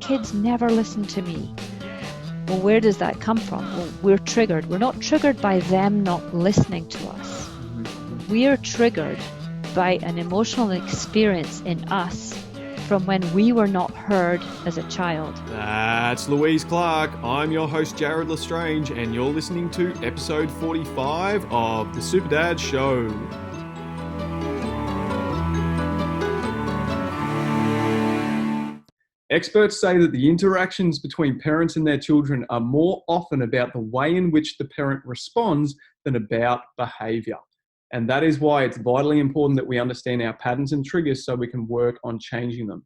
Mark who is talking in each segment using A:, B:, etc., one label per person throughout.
A: kids never listen to me. Well, where does that come from? Well, we're triggered. We're not triggered by them not listening to us. We are triggered by an emotional experience in us from when we were not heard as a child.
B: That's Louise Clarke. I'm your host, Jared Lestrange, and you're listening to episode 45 of the SuperDad Show. Experts say that the interactions between parents and their children are more often about the way in which the parent responds than about behaviour. And that is why it's vitally important that we understand our patterns and triggers so we can work on changing them.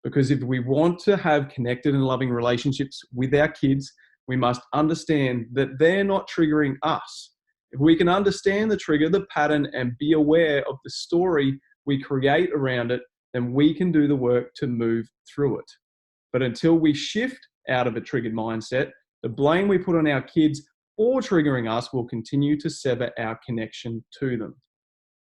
B: Because if we want to have connected and loving relationships with our kids, we must understand that they're not triggering us. If we can understand the trigger, the pattern, and be aware of the story we create around it, then we can do the work to move through it. But until we shift out of a triggered mindset, the blame we put on our kids for triggering us will continue to sever our connection to them.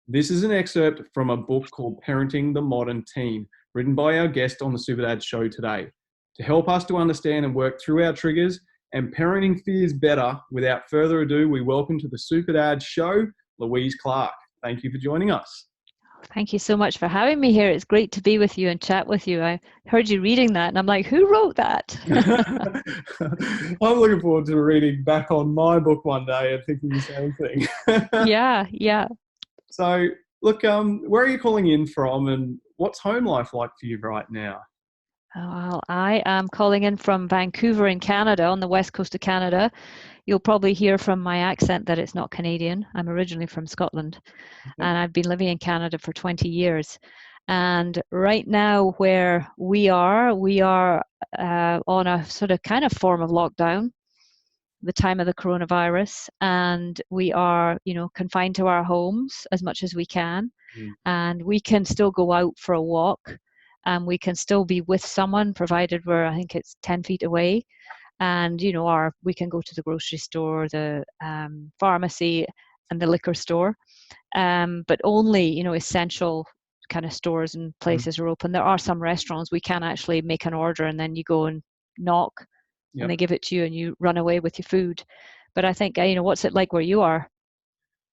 B: This is an excerpt from a book called Parenting the Modern Teen, written by our guest on the SuperDad Show today. To help us to understand and work through our triggers and parenting fears better, without further ado, we welcome to the SuperDad Show, Louise Clarke. Thank you for joining us.
A: Thank you so much for having me here. It's great to be with you and chat with you. I heard you reading that and I'm like, who wrote that?
B: I'm looking forward to reading back on my book one day and thinking the same thing.
A: Yeah.
B: So, look, where are you calling in from and what's home life like for you right now?
A: Well, I am calling in from Vancouver in Canada, on the west coast of Canada. You'll probably hear from my accent that it's not Canadian. I'm originally from Scotland, and I've been living in Canada for 20 years. And right now where we are on a sort of kind of form of lockdown, the time of the coronavirus, and we are, confined to our homes as much as we can. And we can still go out for a walk, and we can still be with someone, provided I think it's 10 feet away. And, we can go to the grocery store, the pharmacy, and the liquor store. But only, essential kind of stores and places are open. There are some restaurants we can actually make an order and then you go and knock and they give it to you and you run away with your food. But I think, what's it like where you are?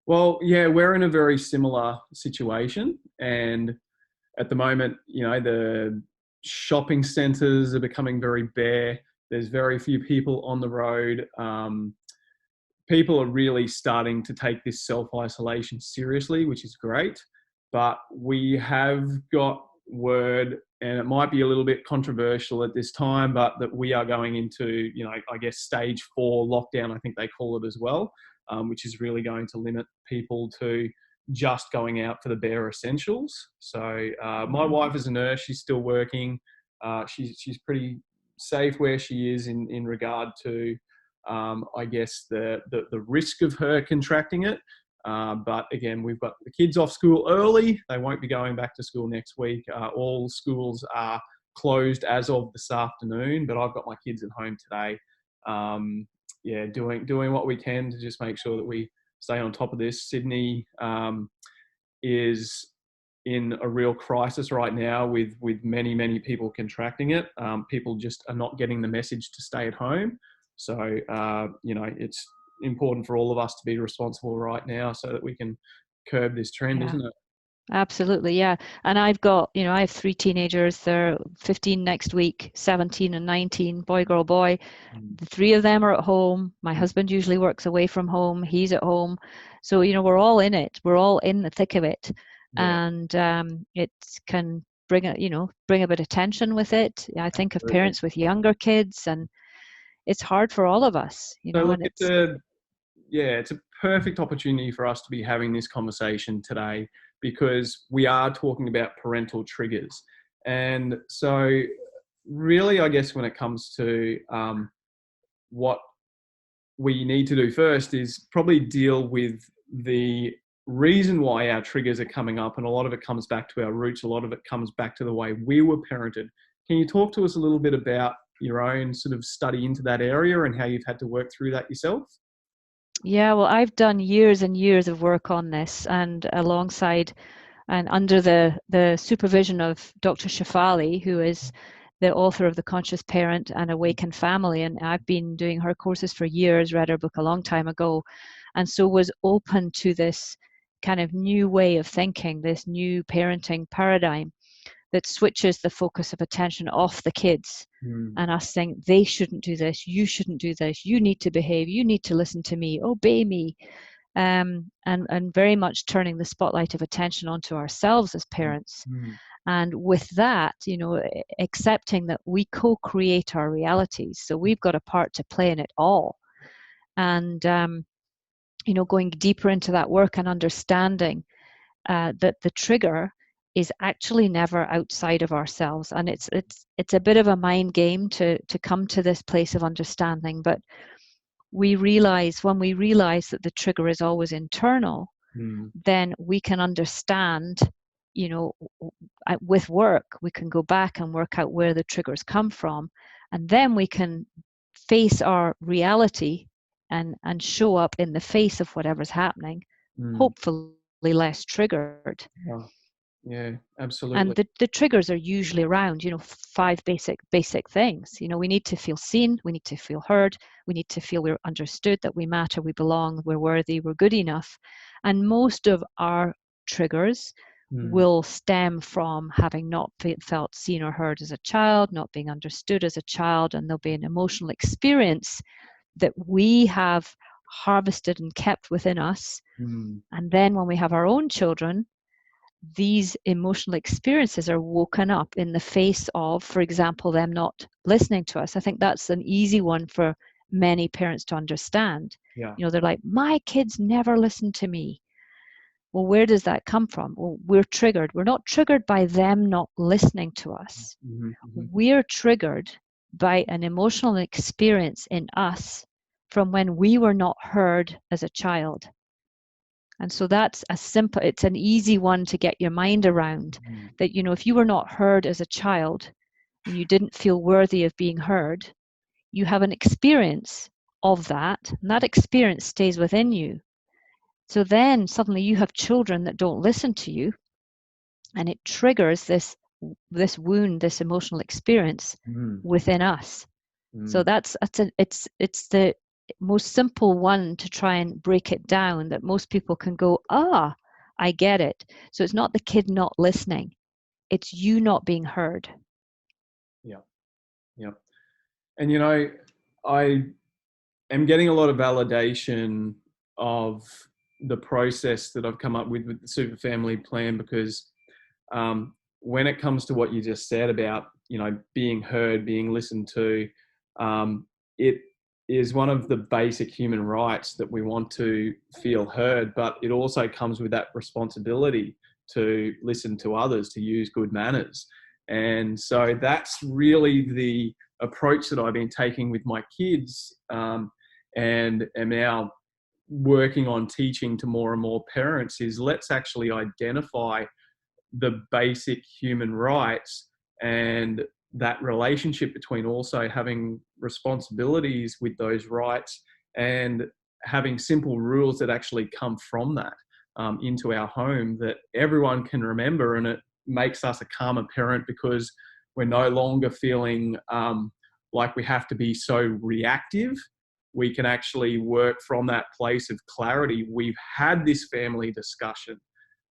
B: Well, yeah, we're in a very similar situation. And at the moment, the shopping centres are becoming very bare. There's very few people on the road. People are really starting to take this self-isolation seriously, which is great. But we have got word, and it might be a little bit controversial at this time, but that we are going into, I guess, stage 4 lockdown, I think they call it as well, which is really going to limit people to just going out for the bare essentials. So my wife is a nurse. She's still working. She's pretty safe where she is in regard to, I guess, the risk of her contracting it. But again, we've got the kids off school early. They won't be going back to school next week. All schools are closed as of this afternoon, but I've got my kids at home today. Doing what we can to just make sure that we stay on top of this. Sydney is in a real crisis right now with many people contracting it. People just are not getting the message to stay at home. So, it's important for all of us to be responsible right now so that we can curb this trend, isn't it?
A: Absolutely, yeah. And I've got, I have 3 teenagers. They're 15 next week, 17 and 19, boy, girl, boy. The 3 of them are at home. My husband usually works away from home. He's at home. So, we're all in it. We're all in the thick of it. Yeah. And it can bring a bit of tension with it. I think of parents with younger kids, and it's hard for all of us.
B: It's a perfect opportunity for us to be having this conversation today, because we are talking about parental triggers. And so really, I guess when it comes to what we need to do first is probably deal with the reason why our triggers are coming up. And a lot of it comes back to our roots. A lot of it comes back to the way we were parented. Can you talk to us a little bit about your own sort of study into that area and how you've had to work through that yourself?
A: Yeah, well, I've done years and years of work on this, and alongside and under the supervision of Dr. Shafali, who is the author of The Conscious Parent and Awakened Family, and I've been doing her courses for years, read her book a long time ago, and so was open to this kind of new way of thinking, this new parenting paradigm that switches the focus of attention off the kids and us saying, they shouldn't do this, you shouldn't do this, you need to behave, you need to listen to me, obey me. And very much turning the spotlight of attention onto ourselves as parents. And with that, you know, accepting that we co-create our realities. So we've got a part to play in it all. And, you know, going deeper into that work and understanding that the trigger is actually never outside of ourselves. And it's a bit of a mind game to come to this place of understanding. But when we realize that the trigger is always internal, then we can understand, you know, with work, we can go back and work out where the triggers come from. And then we can face our reality and show up in the face of whatever's happening, hopefully less triggered.
B: Yeah, absolutely.
A: And the triggers are usually around, you know, 5 basic things. You know, we need to feel seen, we need to feel heard, we need to feel we're understood, that we matter, we belong, we're worthy, we're good enough. And most of our triggers will stem from having not felt seen or heard as a child, not being understood as a child, and there'll be an emotional experience that we have harvested and kept within us. And then when we have our own children, these emotional experiences are woken up in the face of, for example, them not listening to us. I think that's an easy one for many parents to understand.
B: Yeah.
A: You know, they're like, my kids never listen to me. Well, where does that come from? Well, we're triggered. We're not triggered by them not listening to us. We're triggered by an emotional experience in us from when we were not heard as a child. And so that's it's an easy one to get your mind around, that, you know, if you were not heard as a child and you didn't feel worthy of being heard, you have an experience of that, and that experience stays within you. So then suddenly you have children that don't listen to you, and it triggers this wound, this emotional experience within us. So it's the most simple one to try and break it down, that most people can go, I get it. So it's not the kid not listening, it's you not being heard.
B: Yeah. And, you know, I am getting a lot of validation of the process that I've come up with the Super Family Plan, because when it comes to what you just said about, you know, being heard, being listened to, it is one of the basic human rights that we want to feel heard, but it also comes with that responsibility to listen to others, to use good manners. And so that's really the approach that I've been taking with my kids, and am now working on teaching to more and more parents, is let's actually identify the basic human rights and that relationship between also having responsibilities with those rights and having simple rules that actually come from that into our home that everyone can remember. And it makes us a calmer parent because we're no longer feeling like we have to be so reactive. We can actually work from that place of clarity. We've had this family discussion.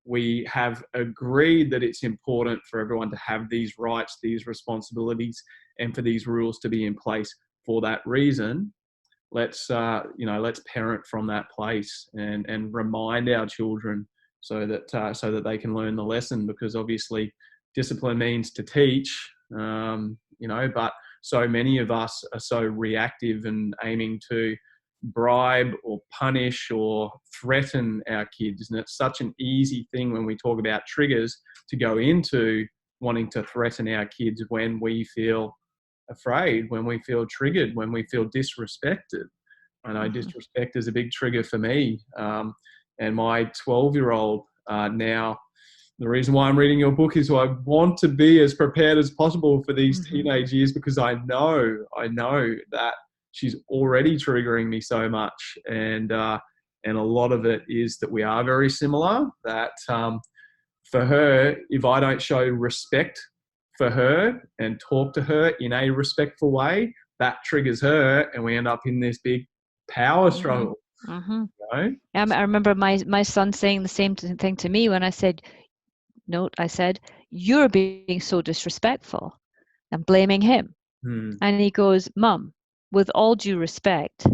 B: We have agreed that it's important for everyone to have these rights, these responsibilities, and for these rules to be in place for that reason. Let's parent from that place and remind our children so that they can learn the lesson, because obviously discipline means to teach, but so many of us are so reactive and aiming to bribe or punish or threaten our kids. And it's such an easy thing when we talk about triggers to go into wanting to threaten our kids when we feel afraid, when we feel triggered, when we feel disrespected. I know disrespect is a big trigger for me. And my 12-year-old now, the reason why I'm reading your book is I want to be as prepared as possible for these teenage years, because I know that she's already triggering me so much. And a lot of it is that we are very similar, that for her, if I don't show respect for her and talk to her in a respectful way, that triggers her, and we end up in this big power struggle.
A: Mm-hmm.
B: You know?
A: I remember my son saying the same thing to me when I said, "You're being so disrespectful," and blaming him. And he goes, "Mum, with all due respect,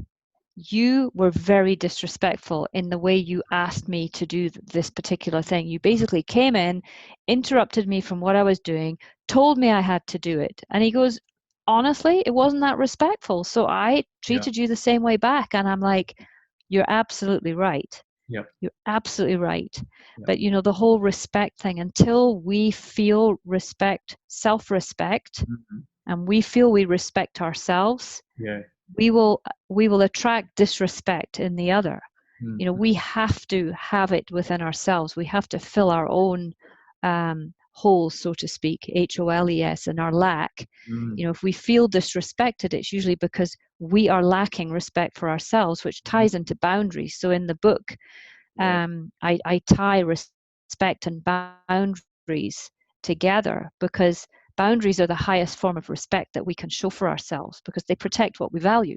A: you were very disrespectful in the way you asked me to do this particular thing. You basically came in, interrupted me from what I was doing, told me I had to do it." And he goes, "Honestly, it wasn't that respectful. So I treated you the same way back." And I'm like, "You're absolutely right.
B: Yep.
A: You're absolutely right."
B: Yep.
A: But, the whole respect thing, until we feel respect, self-respect, and we feel we respect ourselves, we will attract disrespect in the other. We have to have it within ourselves. We have to fill our own holes, so to speak, HOLES, and our lack. If we feel disrespected, it's usually because we are lacking respect for ourselves, which ties into boundaries. So in the book, I tie respect and boundaries together, because boundaries are the highest form of respect that we can show for ourselves, because they protect what we value.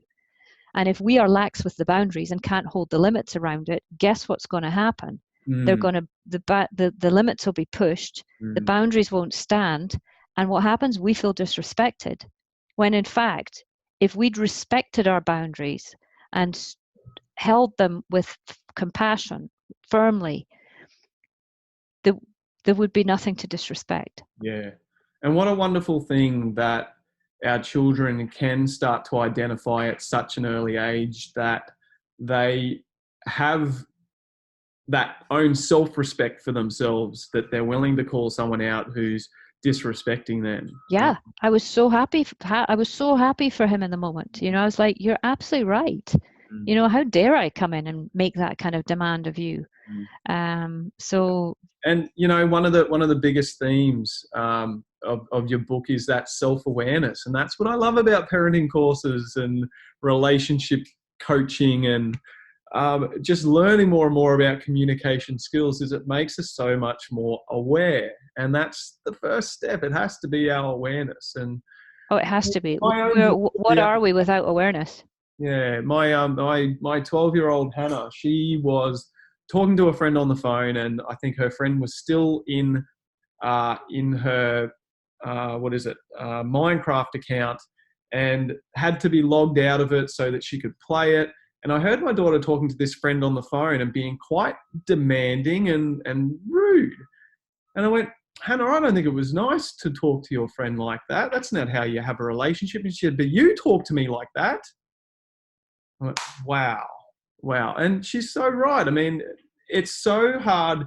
A: And if we are lax with the boundaries and can't hold the limits around it, guess what's going to happen? They're going to the limits will be pushed, the boundaries won't stand, and what happens? We feel disrespected. When in fact, if we'd respected our boundaries and held them with compassion, firmly, there would be nothing to disrespect.
B: Yeah. And what a wonderful thing that our children can start to identify at such an early age, that they have that own self-respect for themselves, that they're willing to call someone out who's disrespecting them.
A: Yeah, I was so happy. I was so happy for him in the moment. I was like, "You're absolutely right. How dare I come in and make that kind of demand of you?" So.
B: And one of the biggest themes of your book is that self-awareness, and that's what I love about parenting courses and relationship coaching, and just learning more and more about communication skills, is it makes us so much more aware, and that's the first step. It has to be our awareness. And
A: it has to be. What are we without awareness?
B: Yeah, my 12-year-old Hannah, she was talking to a friend on the phone, and I think her friend was still in her Minecraft account, and had to be logged out of it so that she could play it. And I heard my daughter talking to this friend on the phone and being quite demanding and rude. And I went, "Hannah, I don't think it was nice to talk to your friend like that. That's not how you have a relationship." And she said, "But you talk to me like that." I went, wow. And she's so right. I mean, it's so hard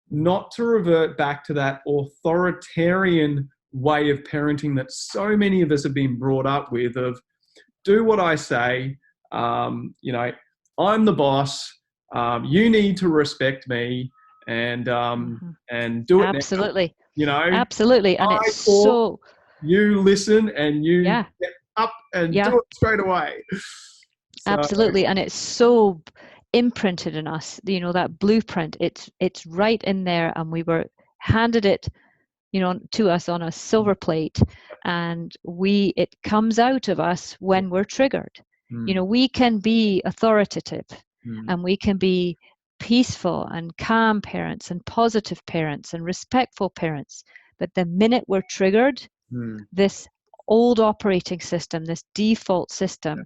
B: not to revert back to that authoritarian way of parenting that so many of us have been brought up with, of do what I say, I'm the boss, you need to respect me, and do it
A: Absolutely.
B: now.
A: Absolutely. And it's so,
B: you listen, and you
A: get
B: up and do it straight away.
A: Absolutely. And it's so imprinted in us, that blueprint, it's right in there, and we were handed it, to us on a silver plate, and it comes out of us when we're triggered. We can be authoritative, and we can be peaceful and calm parents and positive parents and respectful parents. But the minute we're triggered, this old operating system, this default system,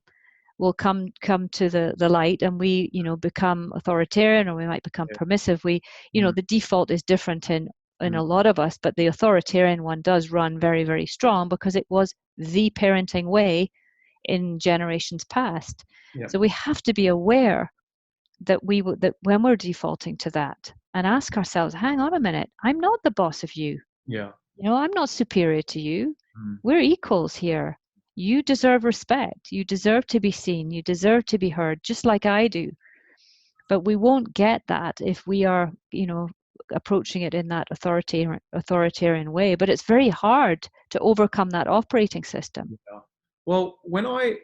A: will come to the light, and we become authoritarian, or we might become permissive. We the default is different in a lot of us, but the authoritarian one does run very, very strong, because it was the parenting way in generations past. So we have to be aware that that when we're defaulting to that, and ask ourselves, hang on a minute, I'm not the boss of you. I'm not superior to you. We're equals here. You deserve respect. You deserve to be seen. You deserve to be heard, just like I do. But we won't get that if we are, approaching it in that authoritarian way. But it's very hard to overcome that operating system.
B: Well, when I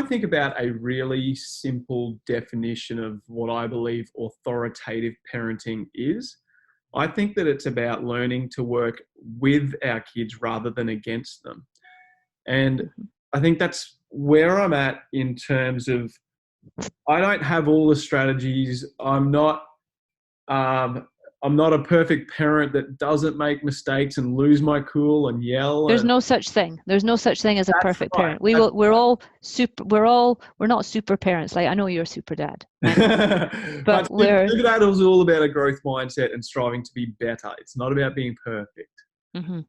B: think about a really simple definition of what I believe authoritative parenting is, I think that it's about learning to work with our kids rather than against them. And I think that's where I'm at in terms of, I don't have all the strategies. I'm not a perfect parent that doesn't make mistakes and lose my cool and yell.
A: There's
B: And
A: no such thing. There's no such thing as a
B: that's
A: perfect
B: right.
A: parent. We're not super parents. Like, I know you're a super dad, but
B: Super Dad is all about a growth mindset and striving to be better. It's not about being perfect.
A: Mm-hmm.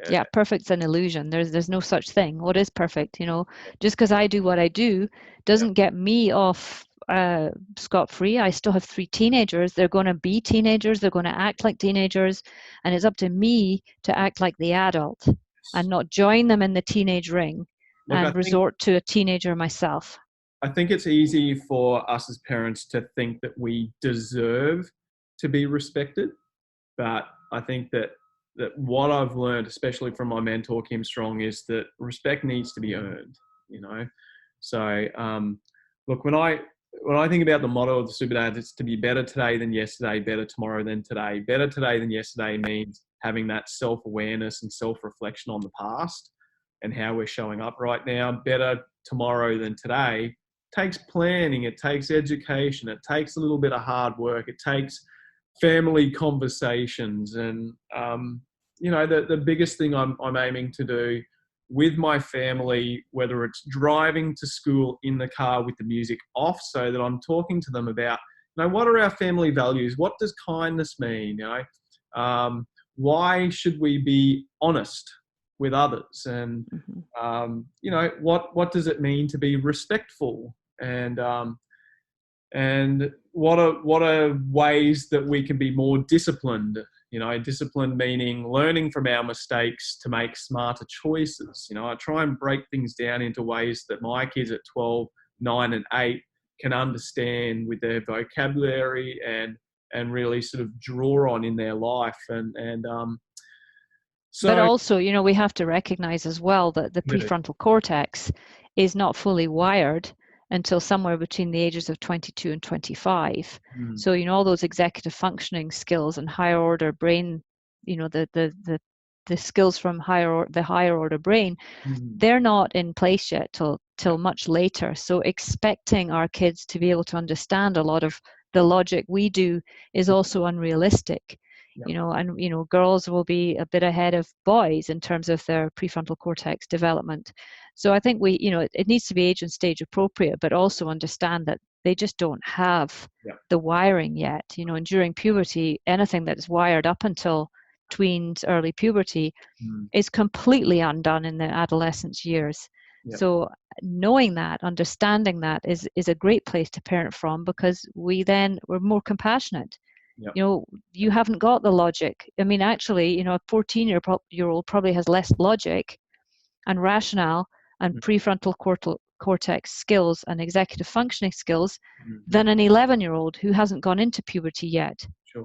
A: Yeah, perfect's an illusion. There's no such thing. What is perfect? Just because I do what I do doesn't get me off scot-free. I still have 3 teenagers. They're going to be teenagers. They're going to act like teenagers, and it's up to me to act like the adult and not join them in the teenage ring and resort to a teenager myself.
B: I think it's easy for us as parents to think that we deserve to be respected, but I think that what I've learned, especially from my mentor Kim Strong, is that respect needs to be earned. So look, when I think about the motto of the SuperDads, it's to be better today than yesterday, better tomorrow than today. Better today than yesterday means having that self-awareness and self-reflection on the past and how we're showing up right now. Better tomorrow than today takes planning, it takes education, it takes a little bit of hard work, it takes family conversations. And the biggest thing I'm aiming to do with my family, whether it's driving to school in the car with the music off, so that I'm talking to them about, what are our family values? What does kindness mean? Why should we be honest with others? And what does it mean to be respectful? And what are ways that we can be more disciplined? Discipline meaning learning from our mistakes to make smarter choices. I try and break things down into ways that my kids at 12, 9 and 8 can understand with their vocabulary and really sort of draw on in their life.
A: But also, we have to recognize as well that the prefrontal cortex is not fully wired until somewhere between the ages of 22 and 25. So, all those executive functioning skills and higher order brain, the skills from the higher order brain, they're not in place yet till much later. So expecting our kids to be able to understand a lot of the logic we do is also unrealistic. Girls will be a bit ahead of boys in terms of their prefrontal cortex development. So I think it needs to be age and stage appropriate, but also understand that they just don't have the wiring yet. And during puberty, anything that is wired up until tweens, early puberty, is completely undone in the adolescence years. So knowing that, understanding that is a great place to parent from, because we're more compassionate. You haven't got the logic. I mean, actually, a 14-year-old probably has less logic and rationale and prefrontal cortex skills and executive functioning skills than an 11-year-old who hasn't gone into puberty yet.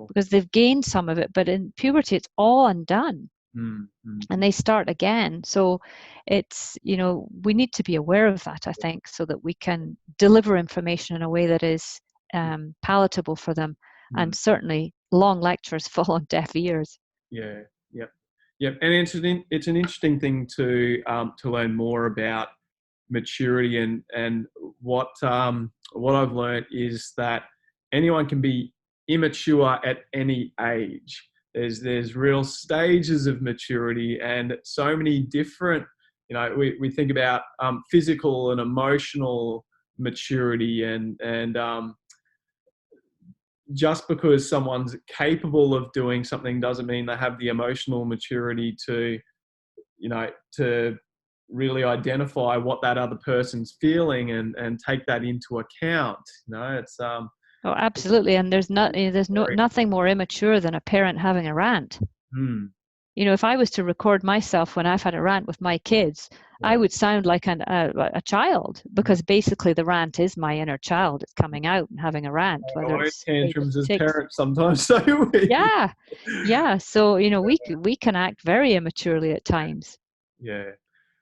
A: Because they've gained some of it, but in puberty it's all undone. And they start again. So it's, we need to be aware of that, I think, so that we can deliver information in a way that is palatable for them. And certainly long lectures fall on deaf ears.
B: And it's an interesting thing to learn more about maturity, and what I've learned is that anyone can be immature at any age. There's real stages of maturity, and so many different, we think about physical and emotional maturity, and just because someone's capable of doing something doesn't mean they have the emotional maturity to really identify what that other person's feeling and take that into account. It's
A: oh, absolutely. And there's nothing more immature than a parent having a rant. If I was to record myself when I've had a rant with my kids, I would sound like a child, because basically the rant is my inner child. It's coming out and having a rant. Whether it's
B: tantrums as parents sometimes, don't we?
A: Yeah. So we can act very immaturely at times.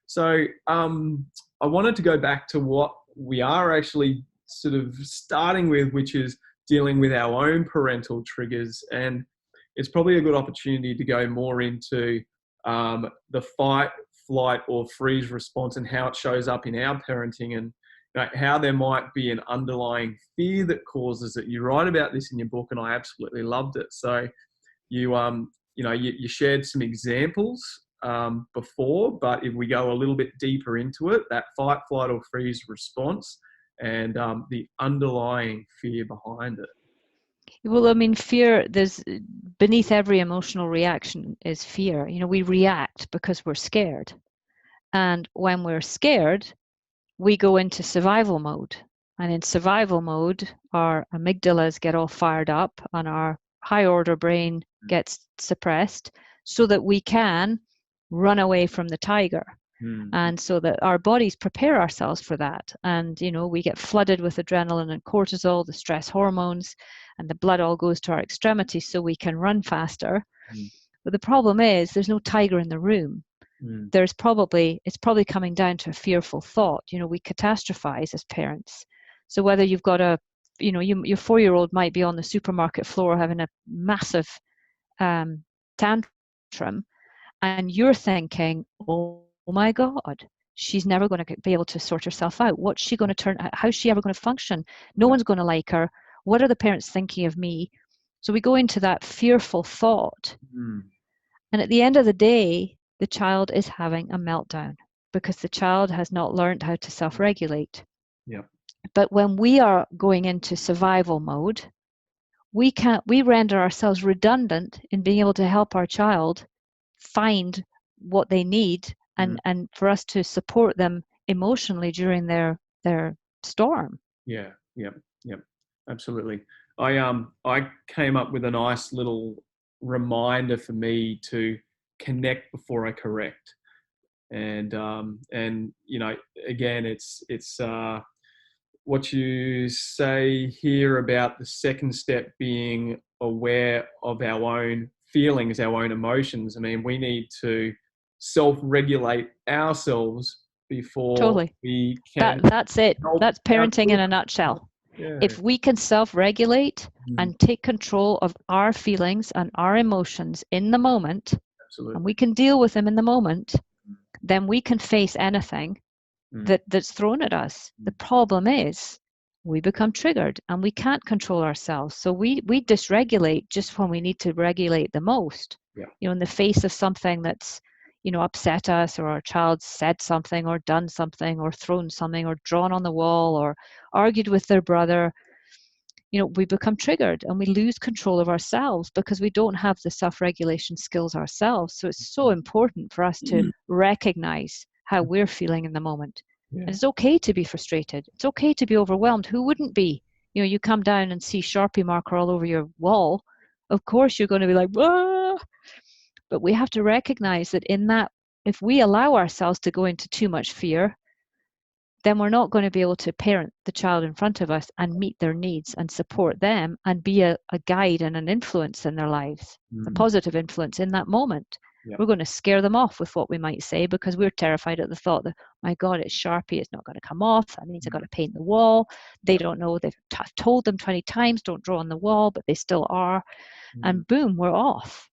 B: So I wanted to go back to what we are actually sort of starting with, which is dealing with our own parental triggers. And it's probably a good opportunity to go more into the fight, flight, or freeze response and how it shows up in our parenting, and how there might be an underlying fear that causes it. You write about this in your book, and I absolutely loved it. So you shared some examples before, but if we go a little bit deeper into it, that fight, flight, or freeze response and the underlying fear behind it.
A: Well, I mean, fear, there's beneath every emotional reaction is fear. We react because we're scared. And when we're scared, we go into survival mode. And in survival mode, our amygdalas get all fired up and our high order brain gets suppressed so that we can run away from the tiger. And so that our bodies prepare ourselves for that. And, we get flooded with adrenaline and cortisol, the stress hormones, and the blood all goes to our extremities so we can run faster. But the problem is there's no tiger in the room. It's probably coming down to a fearful thought. We catastrophize as parents. So whether you've got your 4-year-old might be on the supermarket floor having a massive tantrum, and you're thinking, oh my God, she's never going to be able to sort herself out. What's she going to turn out? How's she ever going to function? No one's going to like her. What are the parents thinking of me? So we go into that fearful thought. And at the end of the day, the child is having a meltdown because the child has not learned how to self-regulate. But when we are going into survival mode, we render ourselves redundant in being able to help our child find what they need and for us to support them emotionally during their storm.
B: Yeah, absolutely. I came up with a nice little reminder for me to connect before I correct, and again, it's what you say here about the second step being aware of our own feelings, our own emotions. I mean, we need to self-regulate ourselves before we can.
A: That's it. That's parenting in a nutshell.
B: Yeah.
A: If we can self-regulate and take control of our feelings and our emotions in the moment, and we can deal with them in the moment, then we can face anything that's thrown at us. The problem is we become triggered and we can't control ourselves. So we dysregulate just when we need to regulate the most. In the face of something that's upset us, or our child said something or done something or thrown something or drawn on the wall or argued with their brother, we become triggered and we lose control of ourselves because we don't have the self-regulation skills ourselves. So it's so important for us to recognize how we're feeling in the moment. And it's okay to be frustrated. It's okay to be overwhelmed. Who wouldn't be? You come down and see Sharpie marker all over your wall. Of course you're going to be like, ah! But we have to recognize that if we allow ourselves to go into too much fear, then we're not going to be able to parent the child in front of us and meet their needs and support them and be a guide and an influence in their lives, a positive influence in that moment. We're going to scare them off with what we might say because we're terrified at the thought that, my God, it's Sharpie, it's not going to come off. That means I've got to paint the wall. They don't know. I've told them 20 times, don't draw on the wall, but they still are. And boom, we're off.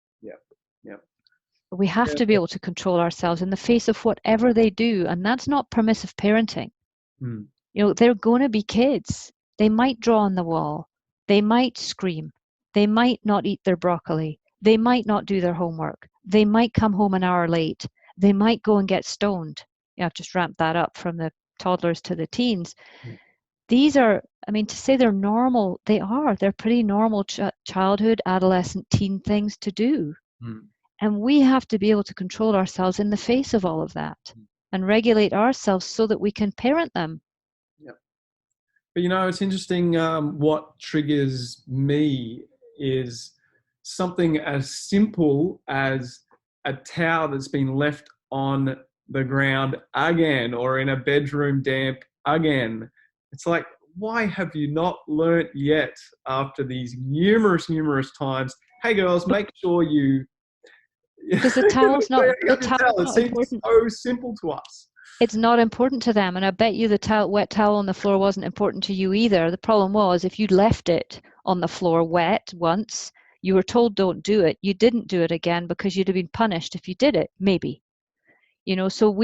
A: We have to be able to control ourselves in the face of whatever they do. And that's not permissive parenting. They're going to be kids. They might draw on the wall. They might scream. They might not eat their broccoli. They might not do their homework. They might come home an hour late. They might go and get stoned. I've just ramped that up from the toddlers to the teens. These are, to say they're normal, they're pretty normal childhood, adolescent, teen things to do. And we have to be able to control ourselves in the face of all of that and regulate ourselves so that we can parent them.
B: But it's interesting. What triggers me is something as simple as a towel that's been left on the ground again, or in a bedroom damp again. It's like, why have you not learnt yet after these numerous times? Hey girls, make sure you.
A: Because the towel's not.
B: It seems so simple to us.
A: It's not important to them, and I bet you the wet towel on the floor wasn't important to you either. The problem was if you'd left it on the floor wet once, You were told don't do it. You didn't do it again because you'd have been punished if you did it, maybe. So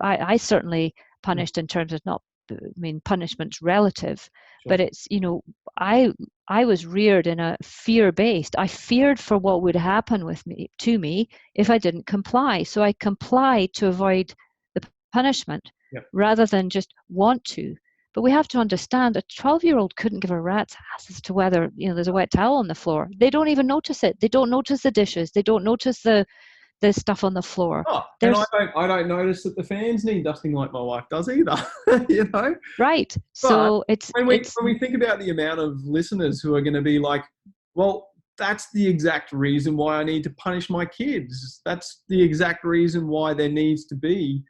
A: I certainly punished in terms of not, I mean, punishment's relative, but it's, I was reared in a fear-based. I feared for what would happen to me if I didn't comply. So I complied to avoid the punishment rather than just want to. But we have to understand a 12-year-old couldn't give a rat's ass as to whether, there's a wet towel on the floor. They don't even notice it. They don't notice the dishes. They don't notice the stuff on the floor.
B: And I don't notice that the fans need dusting like my wife does either.
A: Right. So
B: it's when we think about the amount of listeners who are going to be like, well, that's the exact reason why I need to punish my kids. That's the exact reason why there needs to be,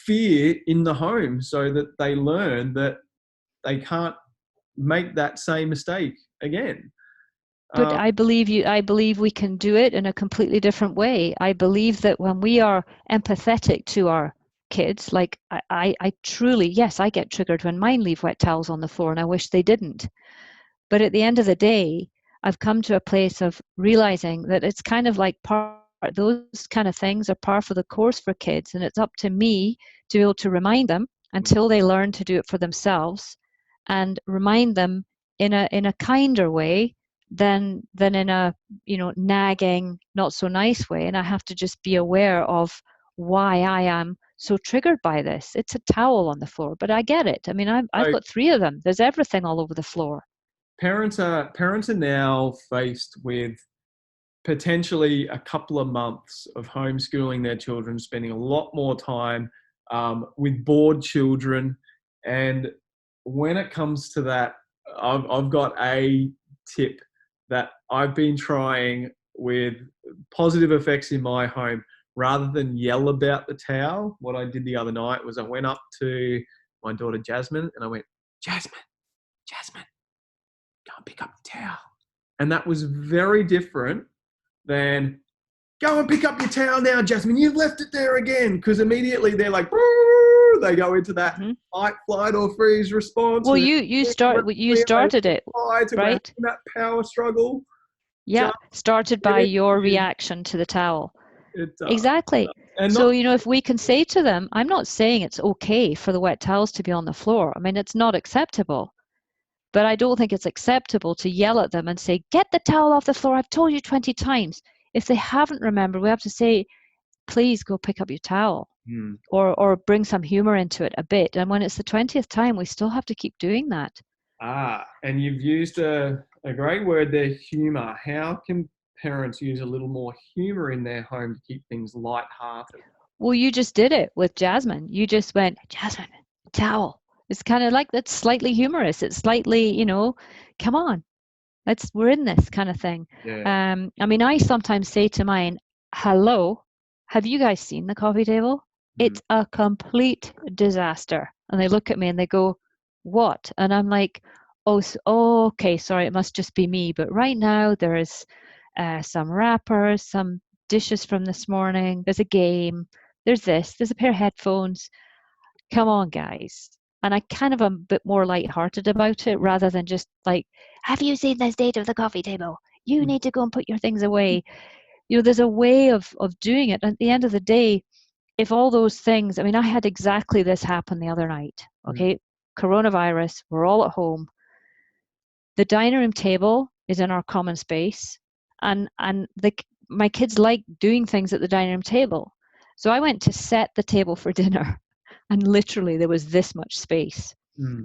B: fear in the home, so that they learn that they can't make that same mistake again.
A: But I believe we can do it in a completely different way. I believe that when we are empathetic to our kids, like I truly, yes, I get triggered when mine leave wet towels on the floor and I wish they didn't. But at the end of the day, I've come to a place of realizing that it's kind of like those kind of things are par for the course for kids, and it's up to me to be able to remind them until they learn to do it for themselves, and remind them in a kinder way than in a nagging, not so nice way. And I have to just be aware of why I am so triggered by this. It's a towel on the floor, but I get it. I mean, I've got 3 of them. There's everything all over the floor.
B: Parents are now faced with potentially a couple of months of homeschooling their children, spending a lot more time with bored children. And when it comes to that, I've got a tip that I've been trying with positive effects in my home. Rather than yell about the towel, what I did the other night was I went up to my daughter Jasmine and I went, Jasmine, go and pick up the towel. And that was very different than, go and pick up your towel now, Jasmine, you've left it there again. Because immediately they're like, they go into that fight, flight, or freeze response.
A: Well, you started it, right?
B: That power struggle.
A: Yeah, started by your reaction to the towel. Exactly. So, if we can say to them, I'm not saying it's okay for the wet towels to be on the floor. I mean, it's not acceptable. But I don't think it's acceptable to yell at them and say, get the towel off the floor. I've told you 20 times. If they haven't remembered, we have to say, please go pick up your towel. Or bring some humor into it a bit. And when it's the 20th time, we still have to keep doing that.
B: And you've used a great word there, humor. How can parents use a little more humor in their home to keep things lighthearted?
A: Well, you just did it with Jasmine. You just went, Jasmine, towel. It's kind of like, that's slightly humorous. It's slightly, come on, we're in this kind of thing.
B: Yeah.
A: I mean, I sometimes say to mine, hello, have you guys seen the coffee table? It's a complete disaster. And they look at me and they go, what? And I'm like, okay, sorry, it must just be me. But right now there is some wrappers, some dishes from this morning. There's a game. There's a pair of headphones. Come on, guys. And I kind of am a bit more lighthearted about it rather than just like, have you seen the state of the coffee table? You need to go and put your things away. There's a way of doing it. And at the end of the day, if all those things, I mean, I had exactly this happen the other night. Okay. Coronavirus, we're all at home. The dining room table is in our common space. And my kids like doing things at the dining room table. So I went to set the table for dinner. And literally there was this much space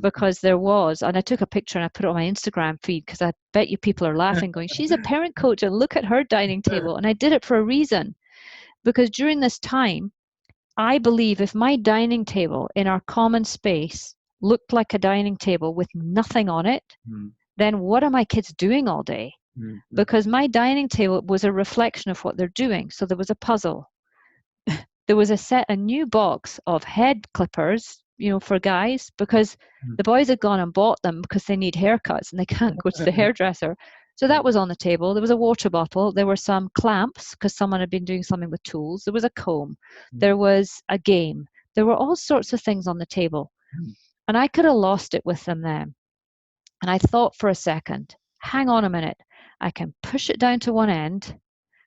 A: because there was, and I took a picture and I put it on my Instagram feed because I bet you people are laughing going, she's a parent coach and look at her dining table. And I did it for a reason, because during this time, I believe if my dining table in our common space looked like a dining table with nothing on it, then what are my kids doing all day? Because my dining table was a reflection of what they're doing. So there was a puzzle. There was a new box of head clippers, for guys, because the boys had gone and bought them because they need haircuts and they can't go to the hairdresser. So that was on the table. There was a water bottle. There were some clamps because someone had been doing something with tools. There was a comb. There was a game. There were all sorts of things on the table. And I could have lost it with them then. And I thought for a second, hang on a minute. I can push it down to one end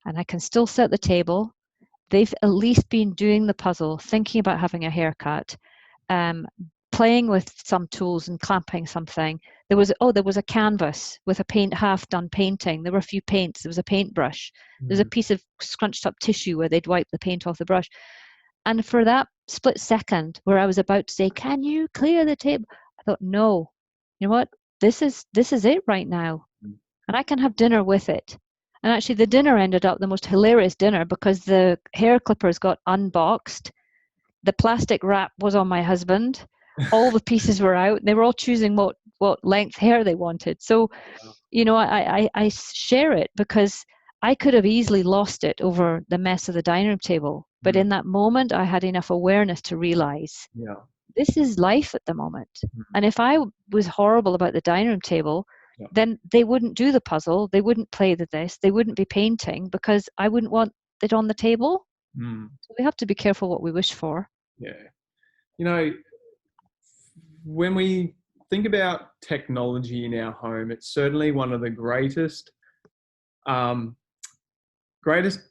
A: and I can still sit at the table. They've at least been doing the puzzle, thinking about having a haircut, playing with some tools and clamping something. There was a canvas with a half done painting. There were a few paints. There was a paintbrush. There was a piece of scrunched up tissue where they'd wipe the paint off the brush. And for that split second where I was about to say, "Can you clear the table?" I thought, no, you know what? This is it right now. And I can have dinner with it. And actually the dinner ended up the most hilarious dinner because the hair clippers got unboxed. The plastic wrap was on my husband. All the pieces were out. They were all choosing what length hair they wanted. So, you know, I share it because I could have easily lost it over the mess of the dining room table. But in that moment, I had enough awareness to realize this is life at the moment. And if I was horrible about the dining room table, then they wouldn't do the puzzle. They wouldn't play this. They wouldn't be painting because I wouldn't want it on the table. So we have to be careful what we wish for.
B: Yeah. You know, when we think about technology in our home, it's certainly one of the greatest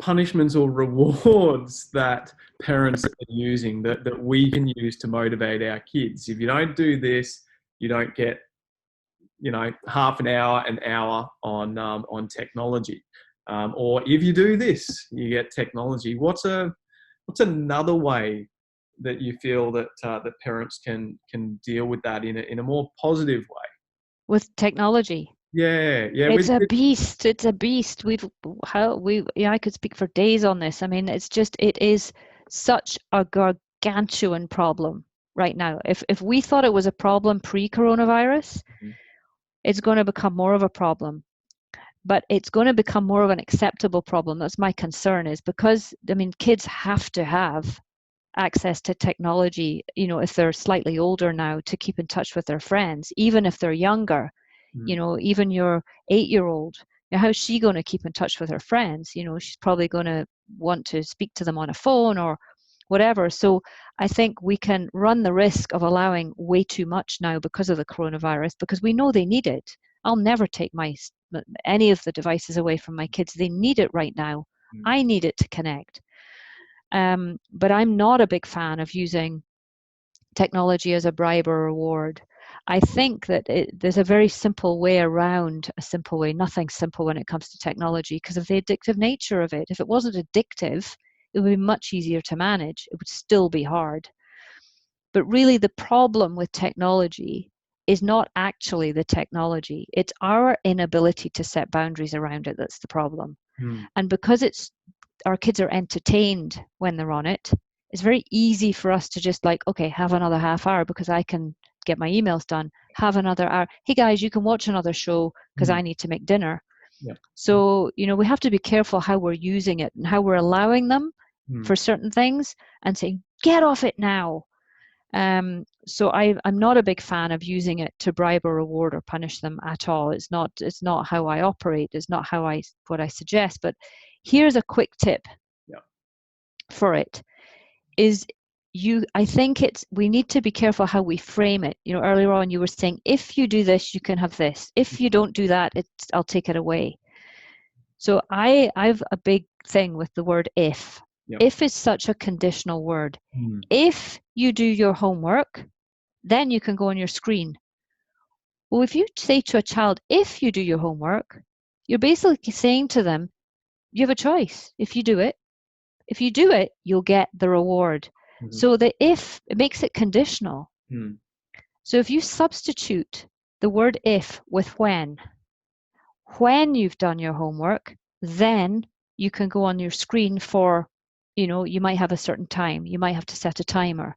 B: punishments or rewards that parents are using, that we can use to motivate our kids. If you don't do this, you don't get, you know, half an hour on technology. Or if you do this, you get technology. What's another way that you feel that that parents can deal with that in a more positive way?
A: With technology.
B: Yeah.
A: It's a beast. It's a beast. I could speak for days on this. I mean, it is such a gargantuan problem right now. If we thought it was a problem pre-coronavirus, it's going to become more of a problem. But it's going to become more of an acceptable problem. That's my concern, is because, I mean, kids have to have access to technology, you know, if they're slightly older now, to keep in touch with their friends, even if they're younger. You know, even your 8-year-old, how's she going to keep in touch with her friends? You know, she's probably going to want to speak to them on a phone or whatever. So I think we can run the risk of allowing way too much now because of the coronavirus, because we know they need it. I'll never take any of the devices away from my kids. They need it right now. I need it to connect. But I'm not a big fan of using technology as a bribe or reward. I think that there's a very simple way around a simple way. Nothing simple when it comes to technology because of the addictive nature of it. If it wasn't addictive, it would be much easier to manage. It would still be hard. But really the problem with technology is not actually the technology. It's our inability to set boundaries around it that's the problem. And because our kids are entertained when they're on it, it's very easy for us to just like, okay, have another half hour because I can get my emails done. Have another hour. Hey guys, you can watch another show because I need to make dinner. So, you know, we have to be careful how we're using it and how we're allowing them for certain things and saying, get off it now. So I'm not a big fan of using it to bribe or reward or punish them at all. It's not how I operate. It's not what I suggest. But here's a quick tip for it. I think we need to be careful how we frame it. You know, earlier on you were saying, if you do this, you can have this. If you don't do that, I'll take it away. So I've a big thing with the word if. If is such a conditional word. If you do your homework, then you can go on your screen. Well, if you say to a child, if you do your homework, you're basically saying to them, you have a choice. If you do it, you'll get the reward. So the if, it makes it conditional. So if you substitute the word if with when you've done your homework, then you can go on your screen for, you know, you might have a certain time. You might have to set a timer.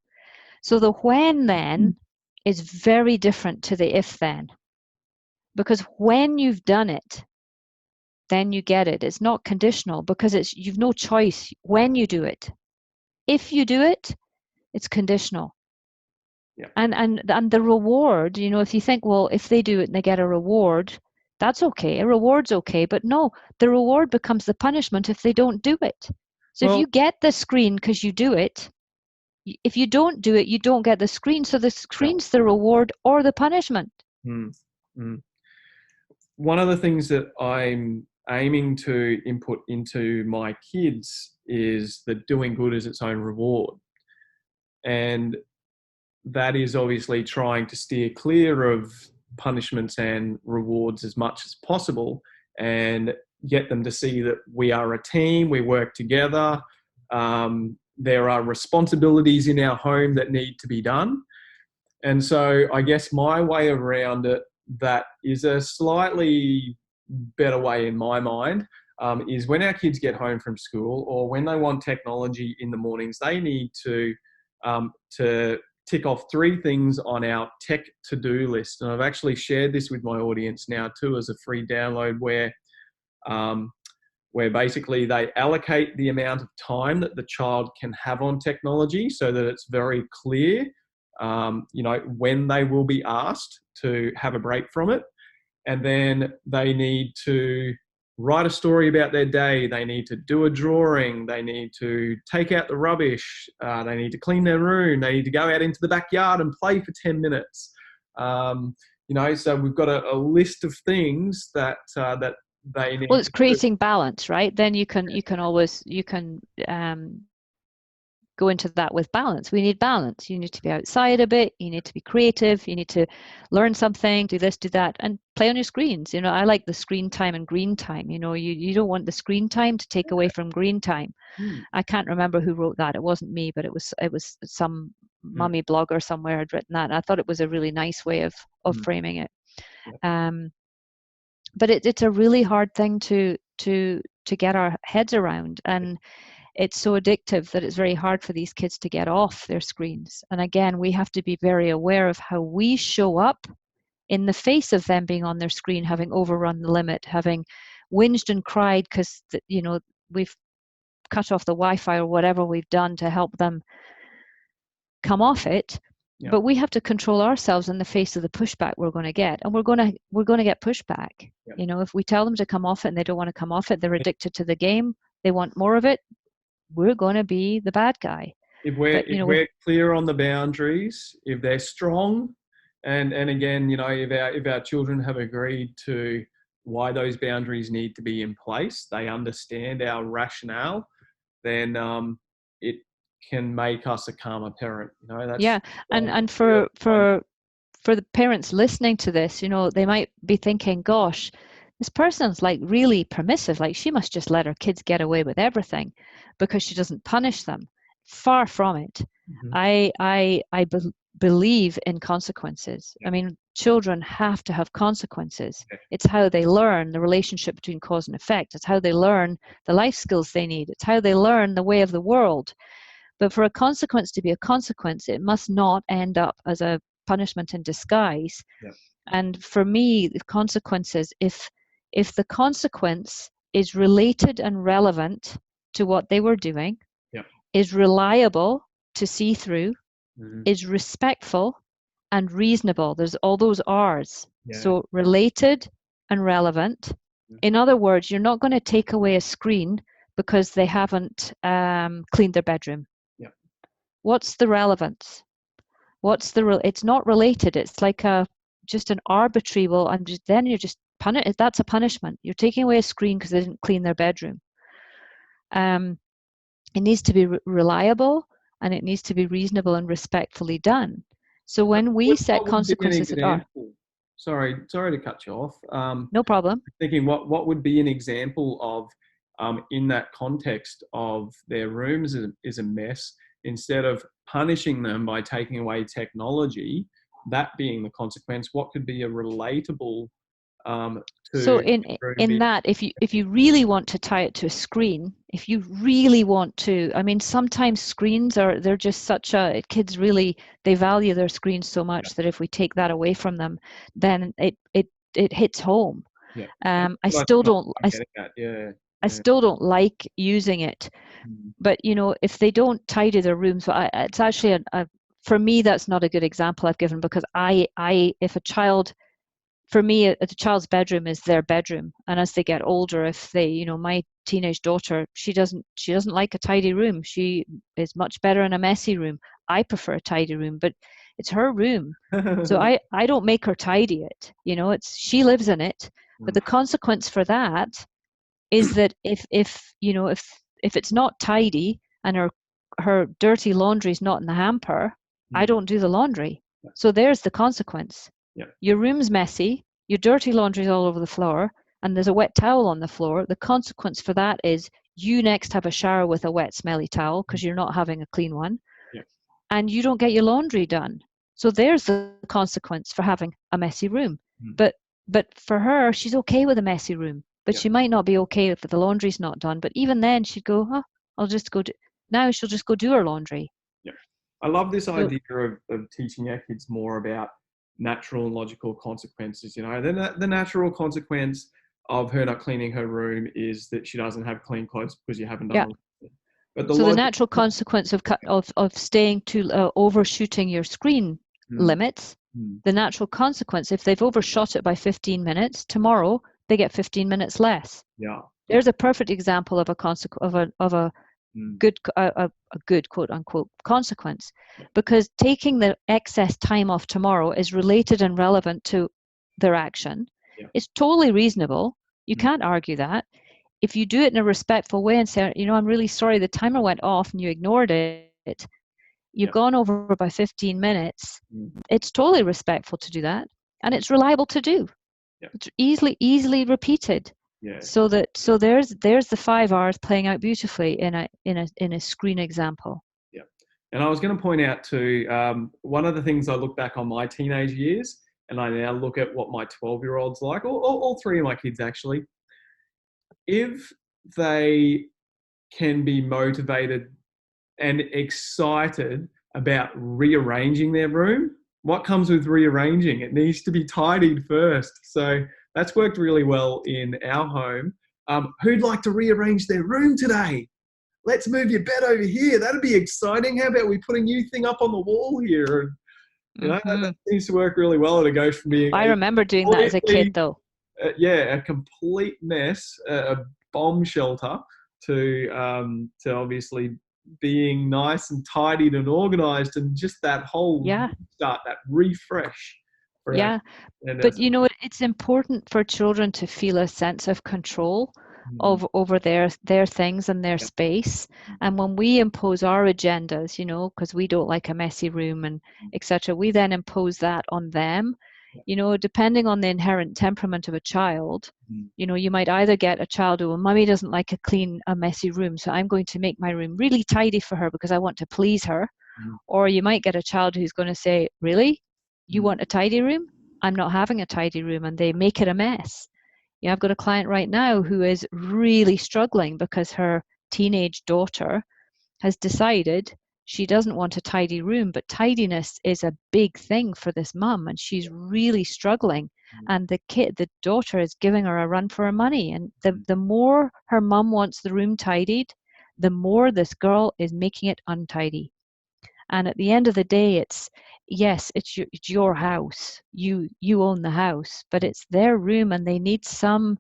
A: So the when then is very different to the if then. Because when you've done it, then you get it. It's not conditional because you've no choice when you do it. If you do it, it's conditional. And the reward, you know, if you think, well, if they do it and they get a reward, that's okay. A reward's okay. But no, the reward becomes the punishment if they don't do it. So if you get the screen because you do it, if you don't do it, you don't get the screen. So the screen's the reward or the punishment.
B: one of the things that I'm aiming to input into my kids is that doing good is its own reward. And that is obviously trying to steer clear of punishments and rewards as much as possible and get them to see that we are a team, we work together. There are responsibilities in our home that need to be done. And so I guess my way around it, that is a slightly better way in my mind, is when our kids get home from school or when they want technology in the mornings, they need to tick off 3 things on our tech to-do list. And I've actually shared this with my audience now too as a free download where basically they allocate the amount of time that the child can have on technology so that it's very clear, when they will be asked to have a break from it. And then they need to write a story about their day. They need to do a drawing. They need to take out the rubbish. They need to clean their room. They need to go out into the backyard and play for 10 minutes. So we've got a list of things that they need.
A: Well, it's creating balance, right? Then you can go into that with balance. We need balance. You need to be outside a bit. You need to be creative. You need to learn something, do this, do that, and play on your screens. I like the screen time and green time. You don't want the screen time to take away from green time. I can't remember who wrote that. It wasn't me, but it was some mummy blogger somewhere had written that. And I thought it was a really nice way of framing it. But it's a really hard thing to get our heads around, and it's so addictive that it's very hard for these kids to get off their screens. And again, we have to be very aware of how we show up in the face of them being on their screen, having overrun the limit, having whinged and cried because we've cut off the Wi-Fi or whatever we've done to help them come off it. Yeah. But we have to control ourselves in the face of the pushback we're going to get, and we're going to get pushback. Yeah. If we tell them to come off it and they don't want to come off it, they're addicted to the game, they want more of it, we're going to be the bad guy.
B: If we're clear on the boundaries, if they're strong, and again, if our children have agreed to why those boundaries need to be in place, they understand our rationale, then it can make us a calmer parent.
A: And for the parents listening to this, they might be thinking, gosh, this person's like really permissive, like she must just let her kids get away with everything because she doesn't punish them. Far from it. I believe in consequences. I mean, children have to have consequences. It's how they learn the relationship between cause and effect. It's how they learn the life skills they need. It's how they learn the way of the world. But for a consequence to be a consequence, it must not end up as a punishment in disguise. And for me, the consequences, if the consequence is related and relevant to what they were doing, is reliable to see through, is respectful and reasonable. There's all those R's. So related and relevant. In other words, you're not going to take away a screen because they haven't cleaned their bedroom. What's the relevance? It's not related. It's like just an arbitrary, then you're just that's a punishment. You're taking away a screen because they didn't clean their bedroom. It needs to be reliable, and it needs to be reasonable and respectfully done. So when we set consequences that are...
B: Sorry to cut you off.
A: No problem.
B: Thinking what would be an example of, in that context of their rooms is a mess, instead of punishing them by taking away technology, that being the consequence, what could be a relatable...
A: So in that, if you really want to tie it to a screen, if you really want to, I mean, sometimes screens they're just kids really, they value their screens so much that if we take that away from them, then it hits home. I still don't like using it, but if they don't tidy their rooms, it's actually for me that's not a good example I've given, because if a child, for me, a child's bedroom is their bedroom, and as they get older, if they, my teenage daughter, she doesn't like a tidy room. She is much better in a messy room. I prefer a tidy room, but it's her room, so I don't make her tidy it. She lives in it, But the consequence for that is that if it's not tidy and her dirty laundry is not in the hamper, I don't do the laundry. So there's the consequence. Your room's messy, your dirty laundry's all over the floor, and there's a wet towel on the floor. The consequence for that is you next have a shower with a wet, smelly towel because you're not having a clean one, and you don't get your laundry done. So there's the consequence for having a messy room. But for her, she's okay with a messy room. But she might not be okay if the laundry's not done. But even then, she'd go, oh, I'll just go now she'll just go do her laundry.
B: Yeah. I love this idea of teaching our kids more about natural and logical consequences. The natural consequence of her not cleaning her room is that she doesn't have clean clothes because you haven't done it. But
A: the natural consequence of staying to overshooting your screen limits, the natural consequence, if they've overshot it by 15 minutes, tomorrow they get 15 minutes less. There's a perfect example of a good quote unquote consequence, because taking the excess time off tomorrow is related and relevant to their action. It's totally reasonable. You can't argue that. If you do it in a respectful way and say, I'm really sorry the timer went off and you ignored it, you've gone over by 15 minutes. It's totally respectful to do that, and it's reliable to do. It's easily repeated. So there's the 5 hours playing out beautifully in a screen example.
B: And I was going to point out too, one of the things I look back on my teenage years, and I now look at what my 12-year-old's like, all 3 of my kids actually. If they can be motivated and excited about rearranging their room, what comes with rearranging? It needs to be tidied first. So that's worked really well in our home. Who'd like to rearrange their room today? Let's move your bed over here. That'd be exciting. How about we put a new thing up on the wall here? That seems to work really well. It goes from being...
A: I remember doing that as a kid, though.
B: A complete mess, a bomb shelter, to obviously being nice and tidied and organized, and just that whole start, that refresh.
A: But it's important for children to feel a sense of control over their things and their space. And when we impose our agendas, because we don't like a messy room and etc., we then impose that on them. Depending on the inherent temperament of a child, you might either get a child who, Mummy doesn't like a messy room, so I'm going to make my room really tidy for her because I want to please her. Or you might get a child who's going to say, really? You want a tidy room? I'm not having a tidy room, and they make it a mess. I've got a client right now who is really struggling because her teenage daughter has decided she doesn't want a tidy room, but tidiness is a big thing for this mum, and she's really struggling. And the daughter is giving her a run for her money. And the more her mum wants the room tidied, the more this girl is making it untidy. And at the end of the day, it's your house. You own the house, but it's their room, and they need some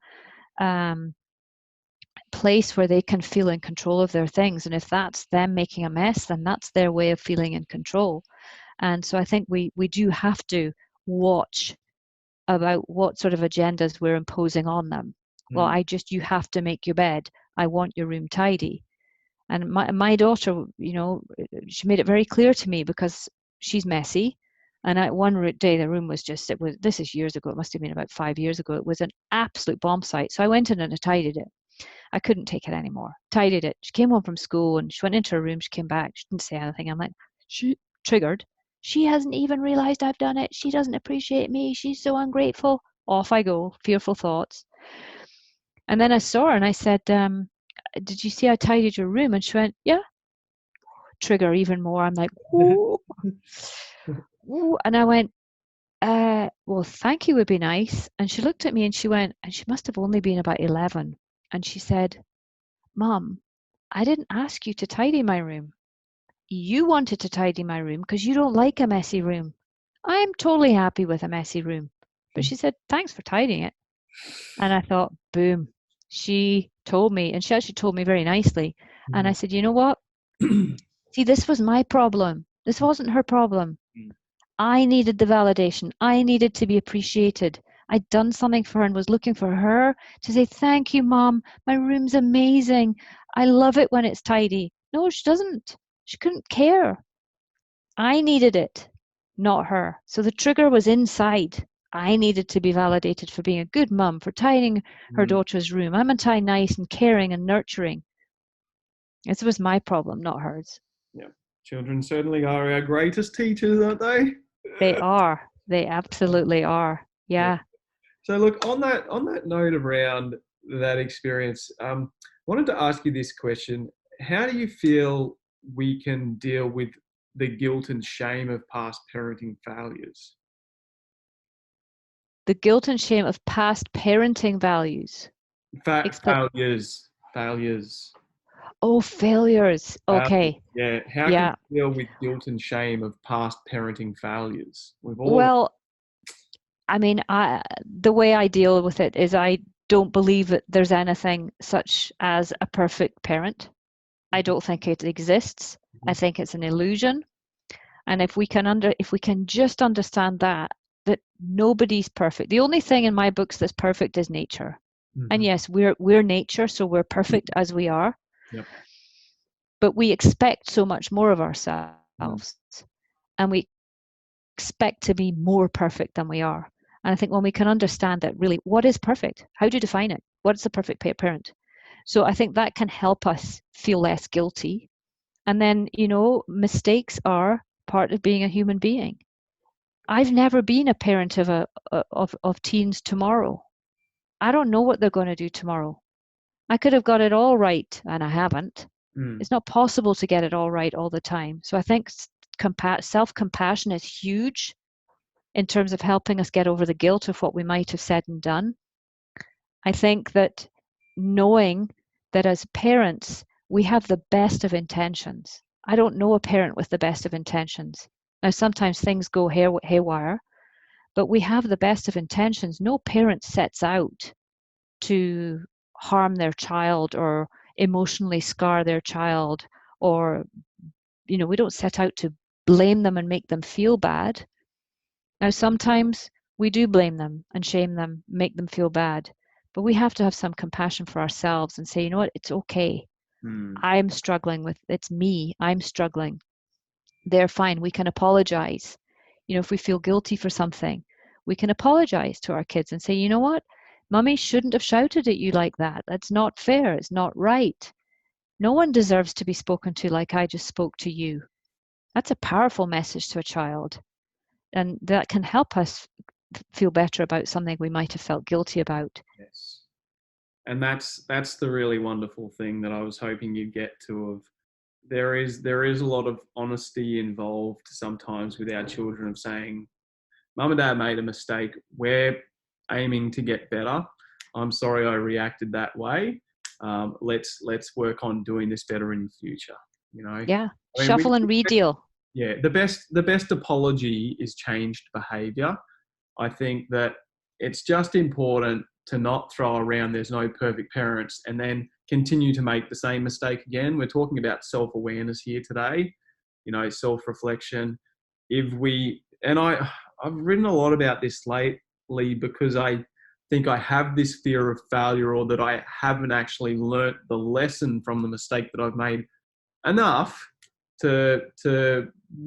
A: place where they can feel in control of their things. And if that's them making a mess, then that's their way of feeling in control. And so I think we do have to watch about what sort of agendas we're imposing on them. Well, you have to make your bed. I want your room tidy. And my daughter, she made it very clear to me, because she's messy. And at one day, the room was this is years ago. It must have been about 5 years ago. It was an absolute bomb site. So I went in and I tidied it. I couldn't take it anymore. Tidied it. She came home from school and she went into her room. She came back. She didn't say anything. I'm like, she triggered. She hasn't even realized I've done it. She doesn't appreciate me. She's so ungrateful. Off I go. Fearful thoughts. And then I saw her and I said, did you see I tidied your room? And she went, yeah. Trigger even more. I'm like, ooh. Ooh. And I went, well, thank you would be nice. And she looked at me and she went, and she must have only been about 11. And she said, Mom, I didn't ask you to tidy my room. You wanted to tidy my room because you don't like a messy room. I'm totally happy with a messy room. But she said, thanks for tidying it. And I thought, boom. She told me, and she actually told me very nicely. And I said, you know what? See, this was my problem. This wasn't her problem. I needed the validation. I needed to be appreciated. I'd done something for her and was looking for her to say, thank you, Mom. My room's amazing. I love it when it's tidy. No, she doesn't. She couldn't care. I needed it, not her. So the trigger was inside. I needed to be validated for being a good mum, for tidying her daughter's room. I'm entirely nice and caring and nurturing. This was my problem, not hers.
B: Yeah. Children certainly are our greatest teachers, aren't they?
A: They are. They absolutely are. Yeah.
B: So look, on that note around that experience, wanted to ask you this question. How do you feel we can deal with the guilt and shame of past parenting failures?
A: The guilt and shame of past parenting values.
B: Failures.
A: Oh, failures. Okay.
B: Yeah. How can we deal with guilt and shame of past parenting failures?
A: Well, I mean, the way I deal with it is I don't believe that there's anything such as a perfect parent. I don't think it exists. I think it's an illusion. And if we can just understand that nobody's perfect. The only thing in my books that's perfect is nature. And yes, we're nature, so we're perfect as we are.
B: Yep.
A: But we expect so much more of ourselves, and we expect to be more perfect than we are. And I think when we can understand that, really, what is perfect? How do you define it? What's the perfect parent? So I think that can help us feel less guilty. And then, mistakes are part of being a human being. I've never been a parent of teens tomorrow. I don't know what they're going to do tomorrow. I could have got it all right, and I haven't. It's not possible to get it all right all the time. So I think self-compassion is huge in terms of helping us get over the guilt of what we might have said and done. I think that knowing that as parents, we have the best of intentions. I don't know a parent with the best of intentions. Now, sometimes things go haywire, but we have the best of intentions. No parent sets out to harm their child or emotionally scar their child, or we don't set out to blame them and make them feel bad. Now, sometimes we do blame them and shame them, make them feel bad, but we have to have some compassion for ourselves and say, you know what, it's okay. I'm struggling with, it's me, I'm struggling. They're fine. We can apologize. If we feel guilty for something, we can apologize to our kids and say, you know what, Mummy shouldn't have shouted at you like that. That's not fair. It's not right. No one deserves to be spoken to like I just spoke to you. That's a powerful message to a child. And that can help us feel better about something we might have felt guilty about.
B: Yes. And that's the really wonderful thing that I was hoping you'd get to. Of there is a lot of honesty involved sometimes with our children, of saying, Mum and Dad made a mistake. We're aiming to get better. I'm sorry I reacted that way. Let's work on doing this better in the future.
A: Yeah. Shuffle and re-deal.
B: Yeah. The best apology is changed behaviour. I think that it's just important to not throw around there's no perfect parents and then continue to make the same mistake again. We're talking about self-awareness here today, self-reflection. I've written a lot about this lately because I think I have this fear of failure, or that I haven't actually learnt the lesson from the mistake that I've made enough to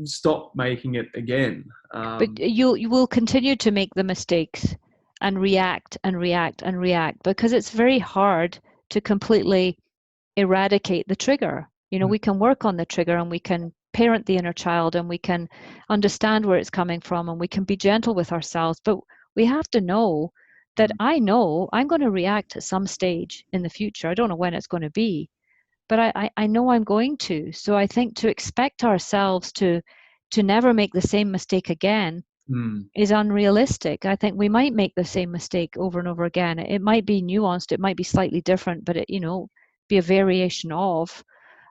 B: stop making it again.
A: But you will continue to make the mistakes and react and react and react, because it's very hard to completely eradicate the trigger. We can work on the trigger, and we can parent the inner child, and we can understand where it's coming from, and we can be gentle with ourselves. But we have to know that I know I'm going to react at some stage in the future. I don't know when it's going to be, but I know I'm going to. So I think to expect ourselves to never make the same mistake again is unrealistic. I think we might make the same mistake over and over again. It might be nuanced, it might be slightly different, but it, be a variation of.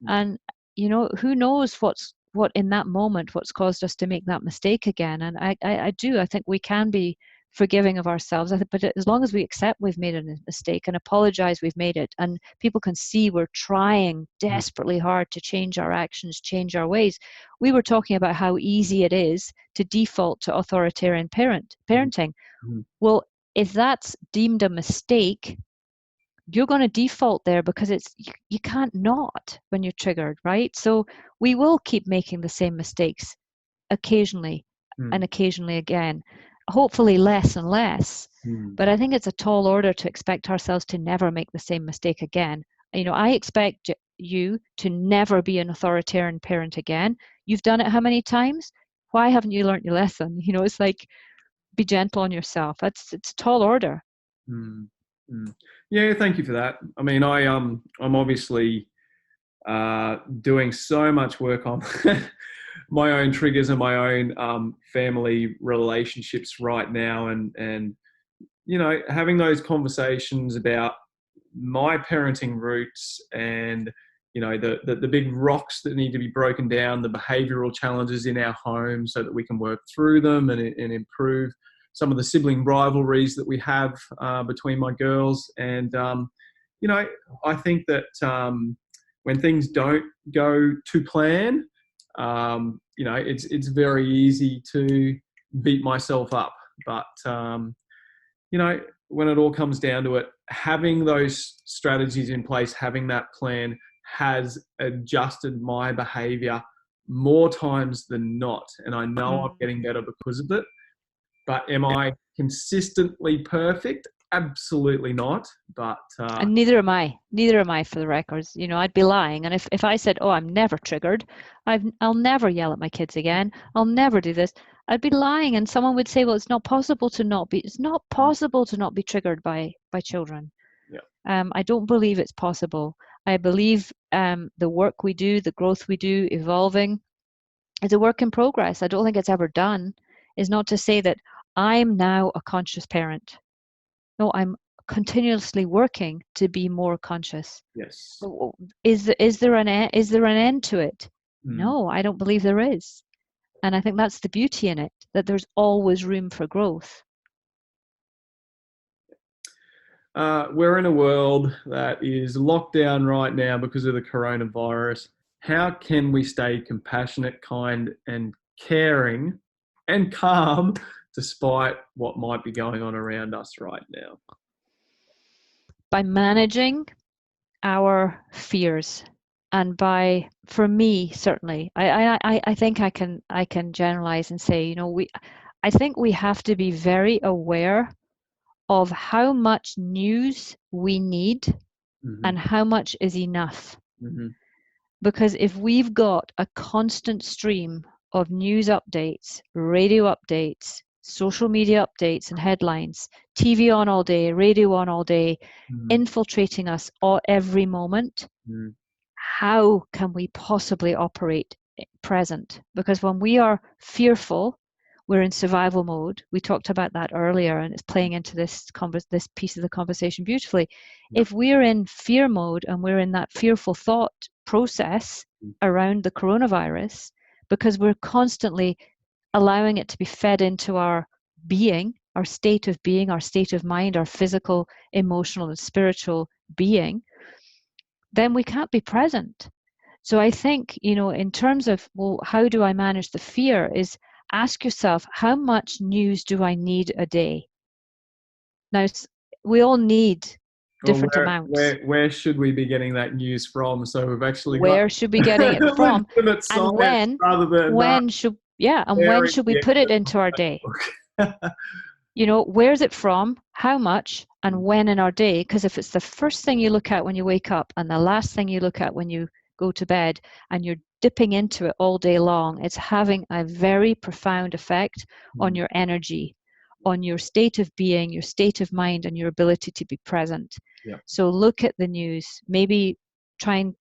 A: And, who knows what in that moment, what's caused us to make that mistake again. And I think we can be forgiving of ourselves. But as long as we accept we've made a mistake and apologize we've made it, and people can see we're trying desperately hard to change our actions, change our ways. We were talking about how easy it is to default to authoritarian parenting. Well, if that's deemed a mistake, you're going to default there because you can't not when you're triggered, right? So we will keep making the same mistakes occasionally and occasionally again, hopefully less and less. But I think it's a tall order to expect ourselves to never make the same mistake again. I expect you to never be an authoritarian parent again. You've done it how many times? Why haven't you learned your lesson? It's like, be gentle on yourself. It's a tall order.
B: Yeah, thank you for that. I mean, I'm obviously doing so much work on my own triggers and my own family relationships right now, and having those conversations about my parenting roots and the big rocks that need to be broken down, the behavioral challenges in our home, so that we can work through them and improve some of the sibling rivalries that we have between my girls. And I think that when things don't go to plan, it's very easy to beat myself up. But when it all comes down to it, having those strategies in place, having that plan has adjusted my behavior more times than not. And I know I'm getting better because of it. But am I consistently perfect? Absolutely not. But
A: and neither am I. Neither am I, for the records. I'd be lying. And if I said, "Oh, I'm never triggered. I'll never yell at my kids again. I'll never do this," I'd be lying. And someone would say, "Well, it's not possible to not be. It's not possible to not be triggered by children."
B: Yeah.
A: I don't believe it's possible. I believe the work we do, the growth we do, evolving, is a work in progress. I don't think it's ever done. Is not to say that I'm now a conscious parent. No, I'm continuously working to be more conscious.
B: Yes.
A: Is there an end to it? No, I don't believe there is. And I think that's the beauty in it, that there's always room for growth.
B: We're in a world that is locked down right now because of the coronavirus. How can we stay compassionate, kind, and caring and calm despite what might be going on around us right now?
A: By managing our fears, and for me, certainly, I think I can generalize and say, I think we have to be very aware of how much news we need and how much is enough. Because if we've got a constant stream of news updates, radio updates, social media updates and headlines, TV on all day, radio on all day, infiltrating us every moment, how can we possibly operate present? Because when we are fearful, we're in survival mode. We talked about that earlier, and it's playing into this piece of the conversation beautifully. If we're in fear mode and we're in that fearful thought process around the coronavirus, because we're constantly allowing it to be fed into our being, our state of being, our state of mind, our physical, emotional, and spiritual being, then we can't be present. So I think, in terms of, well, how do I manage the fear, is ask yourself, how much news do I need a day? Now, we all need different amounts.
B: Where should we be getting that news from? So we've actually
A: where should we be getting it from? And when should we put it into our day? Where's it from, how much, and when in our day? Because if it's the first thing you look at when you wake up and the last thing you look at when you go to bed, and you're dipping into it all day long, it's having a very profound effect on your energy, on your state of being, your state of mind, and your ability to be present. So look at the news, maybe try and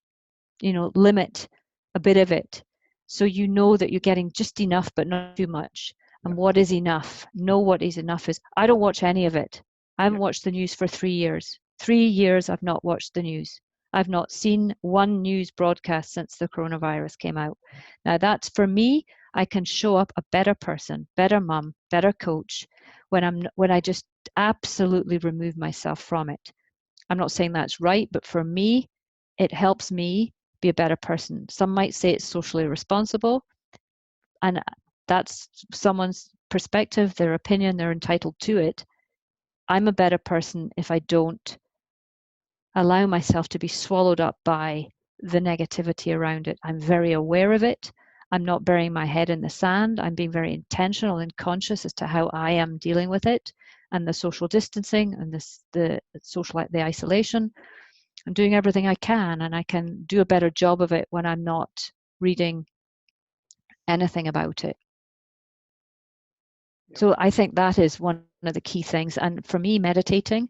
A: limit a bit of it, so that you're getting just enough but not too much. And what is enough? Know what is enough is. I don't watch any of it. I haven't watched the news for 3 years. 3 years I've not watched the news. I've not seen one news broadcast since the coronavirus came out. Now that's, for me, I can show up a better person, better mum, better coach when I just absolutely remove myself from it. I'm not saying that's right, but for me, it helps me be a better person. Some might say it's socially responsible, and that's someone's perspective, their opinion, they're entitled to it. I'm a better person if I don't allow myself to be swallowed up by the negativity around it. I'm very aware of it. I'm not burying my head in the sand. I'm being very intentional and conscious as to how I am dealing with it, and the social distancing and the isolation. I'm doing everything I can, and I can do a better job of it when I'm not reading anything about it. So I think that is one of the key things. And for me, meditating,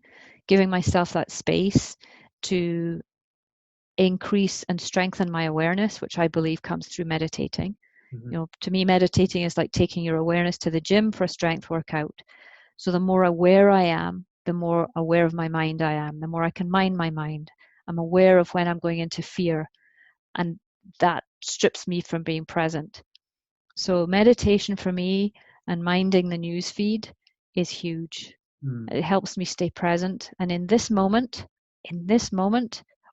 A: giving myself that space to increase and strengthen my awareness, which I believe comes through meditating. To me, meditating is like taking your awareness to the gym for a strength workout. So the more aware I am, the more aware of my mind I am, the more I can mind my mind. I'm aware of when I'm going into fear, and that strips me from being present. So meditation for me and minding the news feed is huge. It helps me stay present. And in this moment,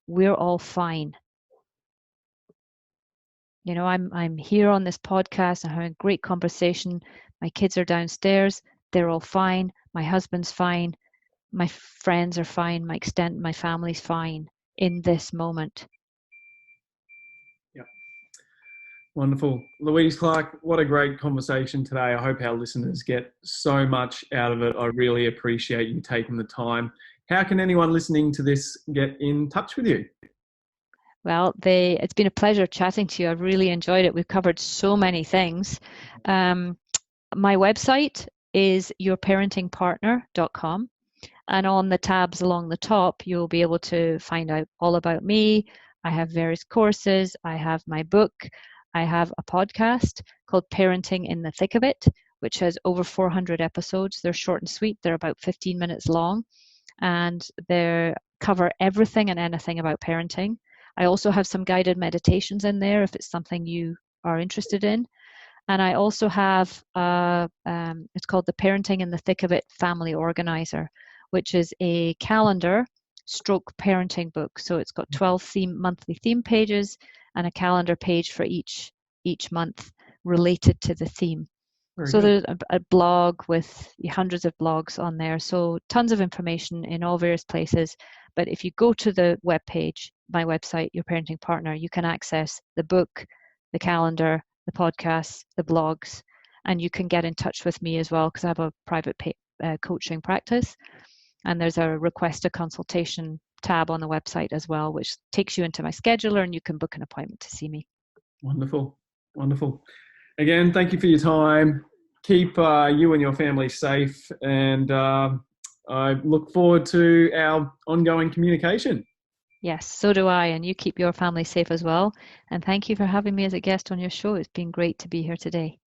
A: we're all fine. I'm here on this podcast. I'm having a great conversation. My kids are downstairs. They're all fine. My husband's fine. My friends are fine. My family's fine in this moment.
B: Yeah. Wonderful. Louise Clarke, what a great conversation today. I hope our listeners get so much out of it. I really appreciate you taking the time. How can anyone listening to this get in touch with you?
A: Well, it's been a pleasure chatting to you. I've really enjoyed it. We've covered so many things. My website is yourparentingpartner.com. And on the tabs along the top, you'll be able to find out all about me. I have various courses. I have my book. I have a podcast called Parenting in the Thick of It, which has over 400 episodes. They're short and sweet. They're about 15 minutes long. And they cover everything and anything about parenting. I also have some guided meditations in there if it's something you are interested in. And I also have, it's called the Parenting in the Thick of It Family Organizer, which is a calendar stroke parenting book. So it's got 12 monthly theme pages and a calendar page for each month related to the theme. So there's a blog with hundreds of blogs on there. So tons of information in all various places. But if you go to the webpage, my website, Your Parenting Partner, you can access the book, the calendar, the podcasts, the blogs, and you can get in touch with me as well because I have a private coaching practice. And there's a request a consultation tab on the website as well, which takes you into my scheduler and you can book an appointment to see me.
B: Wonderful. Wonderful. Again, thank you for your time. Keep you and your family safe, and I look forward to our ongoing communication.
A: Yes, so do I, and you keep your family safe as well. And thank you for having me as a guest on your show. It's been great to be here today.